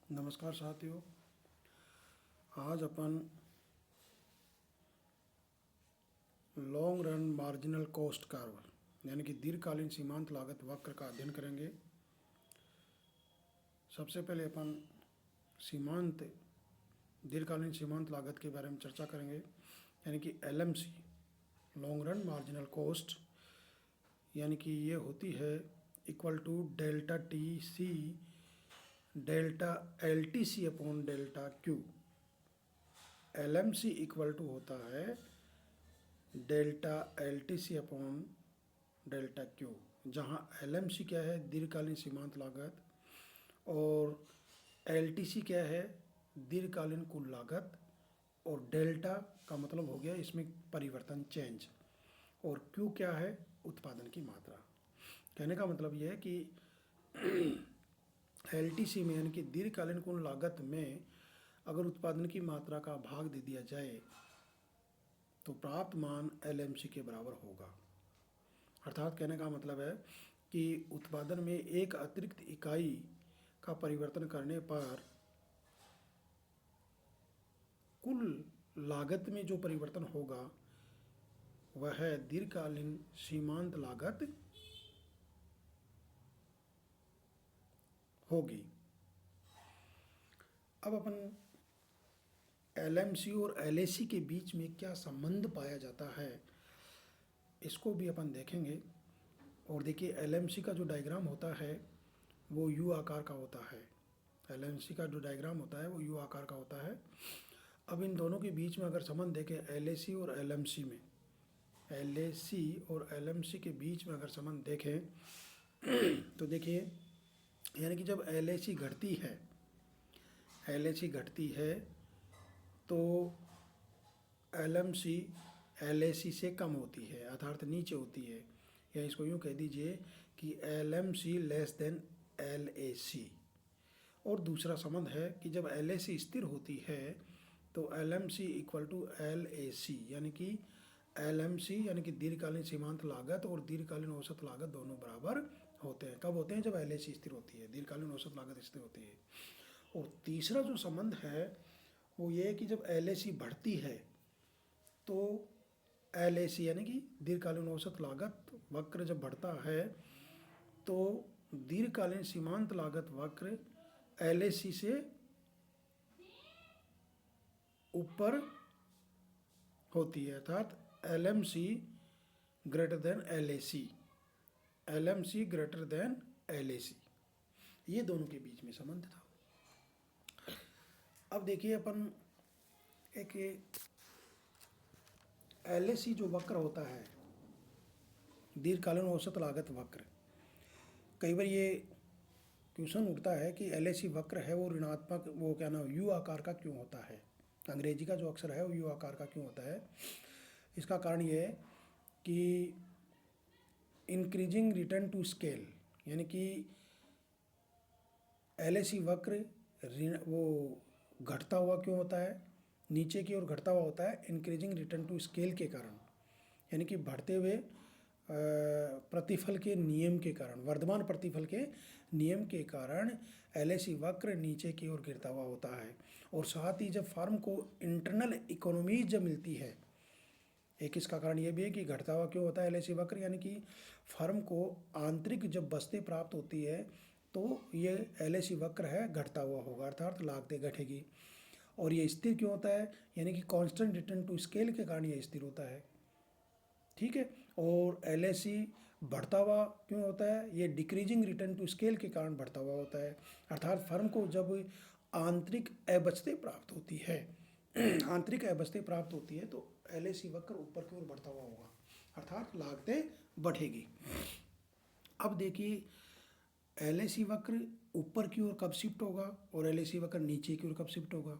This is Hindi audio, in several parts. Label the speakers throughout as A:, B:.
A: नमस्कार साथियों। आज अपन long run marginal cost curve यानी कि दीर्घकालीन सीमांत लागत वक्र का अध्ययन करेंगे। सबसे पहले अपन दीर्घकालीन सीमांत लागत के बारे में चर्चा करेंगे, यानी कि LMC long run marginal cost, यानी कि ये होती है equal to delta TC delta LTC upon delta Q। LMC equal to होता है delta LTC upon delta Q, जहाँ LMC क्या है दीर्घकालीन सीमांत लागत और LTC क्या है दीर्घकालीन कुल लागत, और डेल्टा का मतलब हो गया इसमें परिवर्तन चेंज, और Q क्या है उत्पादन की मात्रा। कहने का मतलब यह है कि LTC में यानी कि दीर्घकालीन कुल लागत में अगर उत्पादन की मात्रा का भाग दे दिया जाए तो प्राप्त मान LMC के बराबर होगा। अर्थात कहने का मतलब है कि उत्पादन में एक अतिरिक्त इकाई का परिवर्तन करने पर कुल लागत में जो परिवर्तन होगा वह दीर्घकालीन सीमांत लागत होगी। अब अपन LMC और LAC के बीच में क्या संबंध पाया जाता है इसको भी अपन देखेंगे। और देखिए LMC का जो डायग्राम होता है वो U आकार का होता है। LMC का जो डायग्राम होता है वो U आकार का होता है। अब इन दोनों के बीच में अगर संबंध देखें LAC और LMC में, LAC और LMC के बीच में अगर संबंध देखें तो देखिए, यानी कि जब LAC घटती है तो LMC LAC से कम होती है, अर्थात नीचे होती है, या इसको यूँ कह दीजिए कि LMC लेस देन LAC। और दूसरा संबंध है कि जब LAC स्थिर होती है तो LMC इक्वल टू LAC, यानी कि LMC यानी कि दीर्घकालीन सीमांत लागत और दीर्घकालीन औसत लागत दोनों बराबर होते हैं। कब होते हैं? जब LAC स्थिर होती है, दीर्घकालीन औसत लागत स्थिर होती है। और तीसरा जो संबंध है वो ये है कि जब LAC बढ़ती है तो LAC यानी कि दीर्घकालीन औसत लागत वक्र जब बढ़ता है तो दीर्घकालीन सीमांत लागत वक्र LAC से ऊपर होती है, अर्थात LMC greater than LAC, LMC greater than LAC, ये दोनों के बीच में संबंध था। अब देखिए अपन एक LAC जो वक्र होता है दीर्घकालीन औसत लागत वक्र, कई बार ये क्वेश्चन उठता है कि LAC वक्र है वो ऋणात्मक वो क्या नाम U आकार का क्यों होता है, अंग्रेजी का जो अक्षर है वो U आकार का क्यों होता है। इसका कारण ये है कि इंक्रीजिंग रिटर्न टू स्केल, यानी कि LAC वक्र वो घटता हुआ क्यों होता है, नीचे की ओर घटता हुआ होता है इंक्रीजिंग रिटर्न टू स्केल के कारण, यानी कि बढ़ते हुए प्रतिफल के नियम के कारण, वर्धमान प्रतिफल के नियम के कारण LAC वक्र नीचे की ओर गिरता हुआ होता है। और साथ ही जब फर्म को इंटरनल इकोनॉमीज जब मिलती है, एक इसका कारण ये भी है कि घटता हुआ क्यों होता है LAC वक्र, यानी कि फर्म को आंतरिक जब बस्तें प्राप्त होती है तो ये LAC वक्र है घटता हुआ होगा, अर्थात लागतें घटेगी। और ये स्थिर क्यों होता है, यानी कि कांस्टेंट रिटर्न टू स्केल के कारण ये स्थिर होता है, ठीक है। और LAC बढ़ता हुआ क्यों होता है, ये डिक्रीजिंग रिटर्न टू स्केल के कारण बढ़ता हुआ होता है, अर्थात फर्म को जब आंतरिक अबचतें प्राप्त होती है आंतरिक अबचतें प्राप्त होती है तो LAC वक्र ऊपर की ओर बढ़ता हुआ होगा, अर्थात लागतें बढ़ेगी। अब देखिए LAC वक्र ऊपर की ओर कब शिफ्ट होगा और LAC वक्र नीचे की ओर कब शिफ्ट होगा।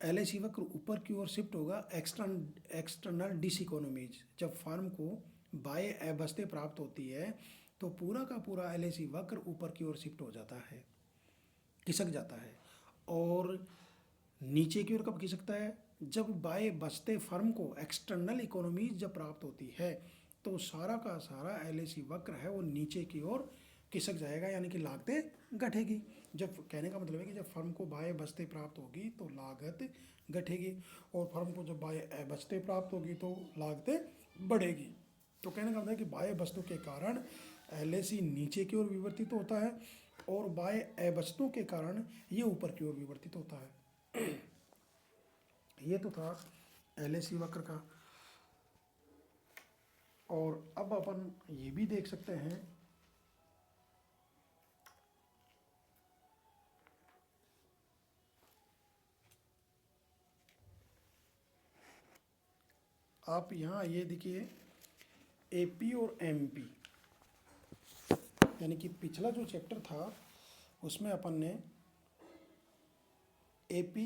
A: LAC वक्र ऊपर की ओर शिफ्ट होगा एक्सटर्नल डिसइकोनॉमीज, जब फर्म को बाह्य अबचतें प्राप्त होती है तो पूरा का पूरा LAC वक्र ऊपर की ओर शिफ्ट हो जाता है, खिसक जाता है। और नीचे की ओर कब खिसकता है, जब बाह्य बचते फर्म को एक्सटर्नल इकोनॉमीज जब प्राप्त होती है तो सारा का सारा LAC वक्र है वो नीचे की ओर खिसक जाएगा, यानी कि लागतें घटेगी। जब कहने का मतलब है कि जब फर्म को बाह्य बचतें प्राप्त होगी तो लागत घटेगी, और फर्म को जब बाह्य बचतें प्राप्त होगी तो लागतें बढ़ेगी। तो कहने का मतलब है कि बाह्य बचतों के कारण एलएसी नीचे की ओर विवर्तित होता है और बाह्य बचतों के कारण ये ऊपर की ओर विवर्तित होता है। ये तो था एलएसी वक्र का। और अब अपन ये भी देख सकते हैं आप यहाँ ये देखिए एपी और एमपी, यानी कि पिछला जो चैप्टर था उसमें अपन ने एपी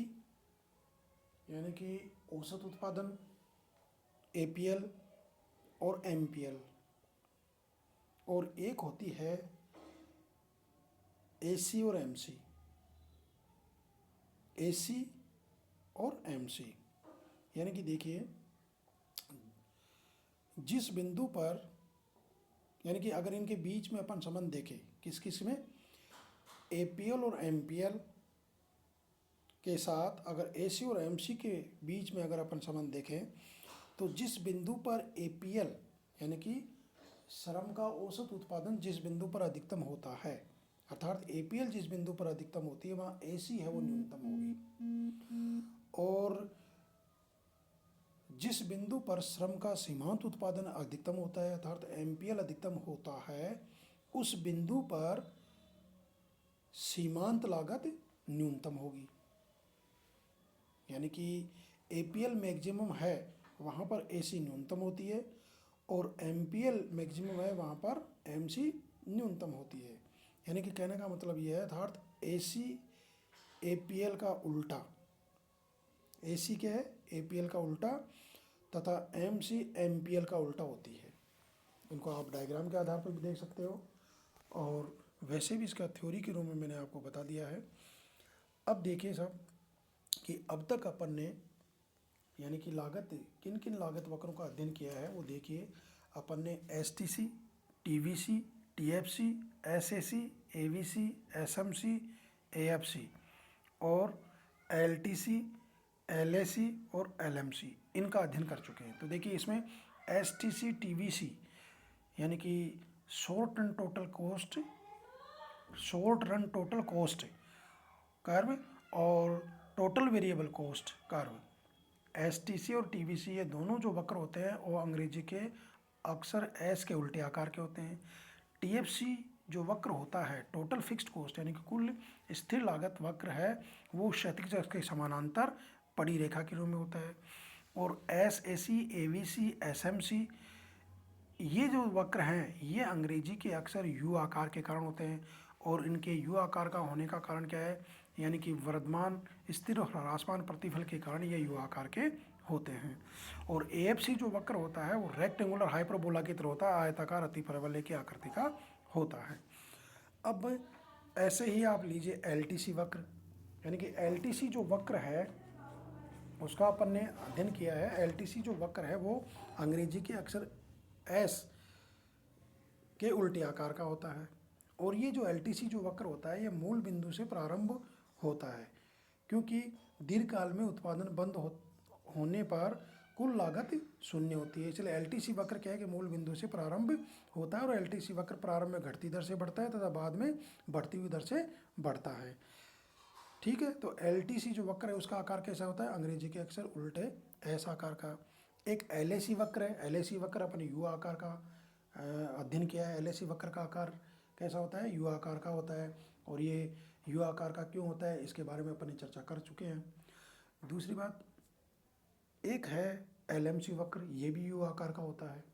A: यानी कि औसत उत्पादन, एपीएल और एमपीएल, और एक होती है एसी और एमसी, एसी और एमसी। यानी कि देखिए जिस बिंदु पर, यानी कि अगर इनके बीच में अपन संबंध देखें किस किस में, एपीएल और एमपीएल के साथ अगर एसी और एमसी के बीच में अगर अपन संबंध देखें तो जिस बिंदु पर एपीएल यानी कि श्रम का औसत उत्पादन जिस बिंदु पर अधिकतम होता है, अर्थात एपीएल जिस बिंदु पर अधिकतम होती है वहाँ एसी है वो न्यूनतम होगी, और जिस बिंदु पर श्रम का सीमांत उत्पादन अधिकतम होता है अर्थात एमपीएल अधिकतम होता है, उस बिंदु पर सीमांत लागत न्यूनतम होगी। यानी कि एपीएल मैक्सिमम है वहाँ पर एसी न्यूनतम होती है, और एमपीएल मैक्सिमम है वहाँ पर एमसी न्यूनतम होती है। यानी कि कहने का मतलब ये है अर्थात एसी एपीएल का उल्टा, एसी क्या है एपीएल का उल्टा, तथा एमसी एमपीएल का उल्टा होती है। इनको आप डायग्राम के आधार पर भी देख सकते हो, और वैसे भी इसका थ्योरी के रूप में मैंने आपको बता दिया है। अब देखिए साहब कि अब तक अपन ने यानी कि लागत किन किन लागत वक्रों का अध्ययन किया है वो देखिए। अपन ने STC, TVC, TFC, SSC, AVC, SMC, AFC और एलटीसी, एलएसी और एलएमसी इनका अध्ययन कर चुके हैं। तो देखिए इसमें एसटीसी, टीवीसी यानी कि short run total cost curve और total variable cost curve, STC और टीवीसी ये दोनों जो वक्र होते हैं वो अंग्रेजी के अक्सर एस के उल्टे आकार के होते हैं। टीएफसी जो वक्र होता है टोटल फिक्स्ड कॉस्ट यानी कि कुल स्थिर लागत वक्र है, वो क्षैतिज अक्ष के समानांतर पड़ी रेखा के रूप में होता है। और एसएसी, एवीसी, एसएमसी ये जो वक्र हैं ये अंग्रेजी के अक्सर यू आकार के कारण होते हैं, और इनके यू आकार का होने का कारण क्या है, यानी कि वर्धमान स्थिर और ह्रासमान प्रतिफल के कारण ये यू आकार के होते हैं। और एएफसी जो वक्र होता है वो रेक्टेंगुलर हाइपरबोला की तरह होता है, आयताकार अतिपरवलय की आकृति का होता है। अब ऐसे ही आप लीजिए एलटीसी वक्र, यानी कि एलटीसी जो वक्र है उसका अपन ने अध्ययन किया है। एलटीसी जो वक्र है वो अंग्रेजी के अक्षर एस के उल्टे आकार का होता है, और ये जो एलटीसी जो वक्र होता है ये मूल बिंदु से प्रारंभ होता है, क्योंकि दीर्घकाल में उत्पादन बंद होने पर कुल लागत शून्य होती है। इसलिए एलटीसी वक्र क्या है कि मूल बिंदु से प्रारंभ होता है, और एलटीसी वक्र प्रारंभ में घटती दर से बढ़ता है तथा बाद में बढ़ती हुई दर से बढ़ता है। ठीक है, तो एलटीसी जो वक्र है उसका आकार कैसा होता है, अंग्रेजी के अक्षर उल्टे एस आकार का। एक एलएसी वक्र है, एलएसी वक्र अपने यू आकार का अध्ययन किया है। एलएसी वक्र का आकार कैसा होता है, यू आकार का होता है, और ये यू आकार का क्यों होता है इसके बारे में अपन ने चर्चा कर चुके हैं। दूसरी बात, एक है एलएमसी वक्र, ये भी यू आकार का होता है।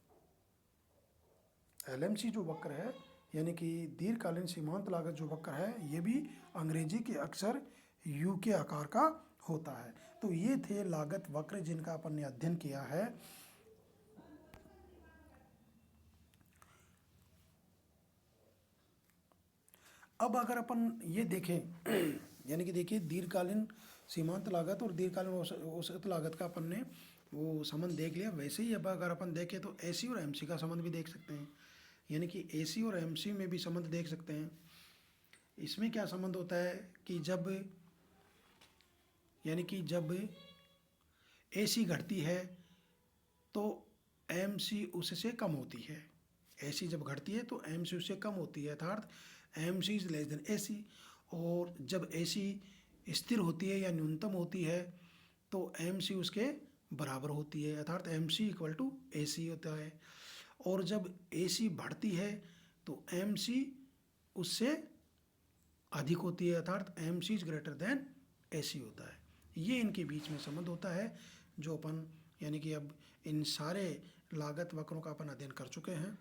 A: एलएमसी जो वक्र है यानी कि दीर्घकालीन सीमांत लागत जो वक्र है ये भी अंग्रेजी के अक्षर यू के आकार का होता है। तो ये थे लागत वक्र जिनका अपन ने अध्ययन किया है। अब अगर अपन ये देखें यानी कि देखिए दीर्घकालीन सीमांत लागत और दीर्घकालीन औसत लागत का अपन ने वो संबंध देख लिया। वैसे ही अब अगर अपन देखें तो एसी और एमसी का संबंध भी देख सकते हैं, यानी कि एसी और एमसी में भी संबंध देख सकते हैं। इसमें क्या संबंध होता है कि जब ए सी घटती है तो एम सी उससे कम होती है। ए सी जब घटती है तो एम सी उससे कम होती है, अर्थात M C is less than A C. और जब ए सी स्थिर होती है या न्यूनतम होती है तो एम सी उसके बराबर होती है, अर्थात M C equal to A C होता है। और जब ए सी बढ़ती है तो एम सी उससे अधिक होती है, अर्थात M C is greater than A C होता है। ये इनके बीच में संबंध होता है जो अपन यानी कि अब इन सारे लागत वक्रों का अपन अध्ययन कर चुके हैं।